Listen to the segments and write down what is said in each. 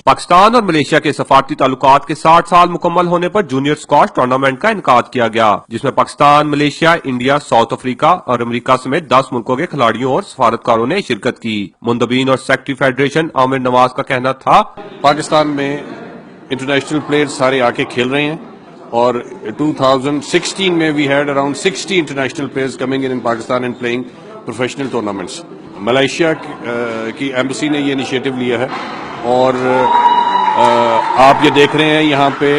پاکستان اور ملیشیا کے سفارتی تعلقات کے 60 سال مکمل ہونے پر جونیئر اسکواش ٹورنامنٹ کا انعقاد کیا گیا، جس میں Pakistan, Malaysia, India, South Africa اور امریکہ سمیت 10 ملکوں کے کھلاڑیوں اور سفارتکاروں نے شرکت کی۔ مندوبین اور سیکرٹری فیڈریشن عامر نواز کا کہنا تھا، پاکستان میں انٹرنیشنل پلیئر سارے آ کے کھیل رہے ہیں اور 2016 میں we had around 60 international players coming in Pakistan and playing professional tournaments. Malaysia کی ایمبیسی نے یہ انیشیٹو لیا ہے اور آپ یہ دیکھ رہے ہیں یہاں پہ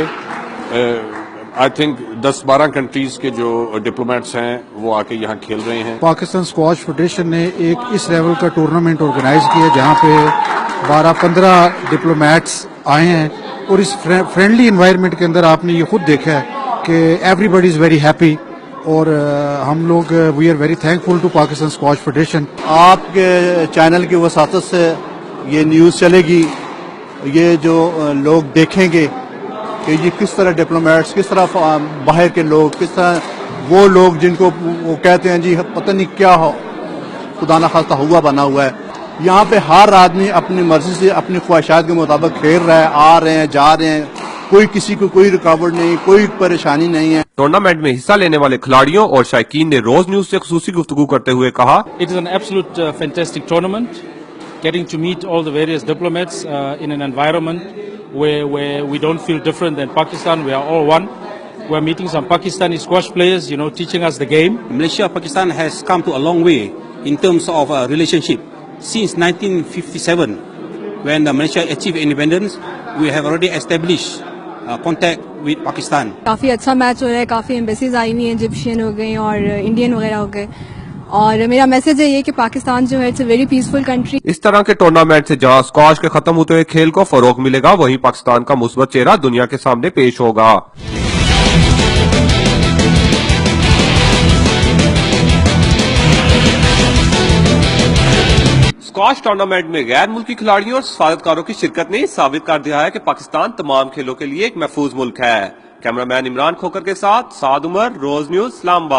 آئی تھنک 10-12 کنٹریز کے جو ڈپلومیٹس ہیں وہ آ کے یہاں کھیل رہے ہیں۔ پاکستان اسکواش فیڈریشن نے ایک اس لیول کا ٹورنامنٹ آرگنائز کیا جہاں پہ 12-15 ڈپلومیٹس آئے ہیں، اور اس فرینڈلی انوائرمنٹ کے اندر آپ نے یہ خود دیکھا ہے کہ everybody is very happy, اور ہم لوگ we are very thankful to Pakistan squash federation. آپ کے چینل کی وساطت سے یہ نیوز چلے گی، یہ جو لوگ دیکھیں گے کہ یہ کس طرح ڈپلومیٹس، کس طرح باہر کے لوگ، کس طرح وہ لوگ جن کو وہ کہتے ہیں جی پتہ نہیں کیا ہو خدا نخواستہ ہوا بنا ہوا ہے، یہاں پہ ہر آدمی اپنی مرضی سے اپنی خواہشات کے مطابق کھیل رہا ہے، آ رہے ہیں، جا رہے ہیں، کوئی کسی کو کوئی رکاوٹ نہیں، کوئی پریشانی نہیں ہے۔ ٹورنامنٹ میں حصہ لینے والے کھلاڑیوں اور شائقین نے روز نیوز سے خصوصی گفتگو کرتے ہوئے کہا، It is an absolute fantastic tournament, getting to meet all the various diplomats in an environment where we don't feel different than Pakistan. We are all one. We are meeting some Pakistani squash players, teaching us the game. Malaysia, Pakistan has come to a long way in terms of relationship. Since 1957, when Malaysia achieved independence, we have already established contact with Pakistan. کافی اچھا match ہو رہا ہے، کافی embassies آئی ہوئی ہیں، Egyptian ہو گئی اور Indian وغیرہ ہو گئے، اور میرا میسج ہے یہ کہ پاکستان جو ہے it's a very peaceful country. اس طرح کے ٹورنامنٹ سے جہاں اسکواش کے ختم ہوتے ہوئے کھیل کو فروغ ملے گا، وہیں پاکستان کا مثبت چہرہ دنیا کے سامنے پیش ہوگا۔ اسکواش ٹورنامنٹ میں غیر ملکی کھلاڑیوں اور سفارتکاروں کی شرکت نے ثابت کر دیا ہے کہ پاکستان تمام کھیلوں کے لیے ایک محفوظ ملک ہے۔ کیمرہ مین عمران کھوکر کے ساتھ سعد عمر، روز نیوز، اسلام آباد۔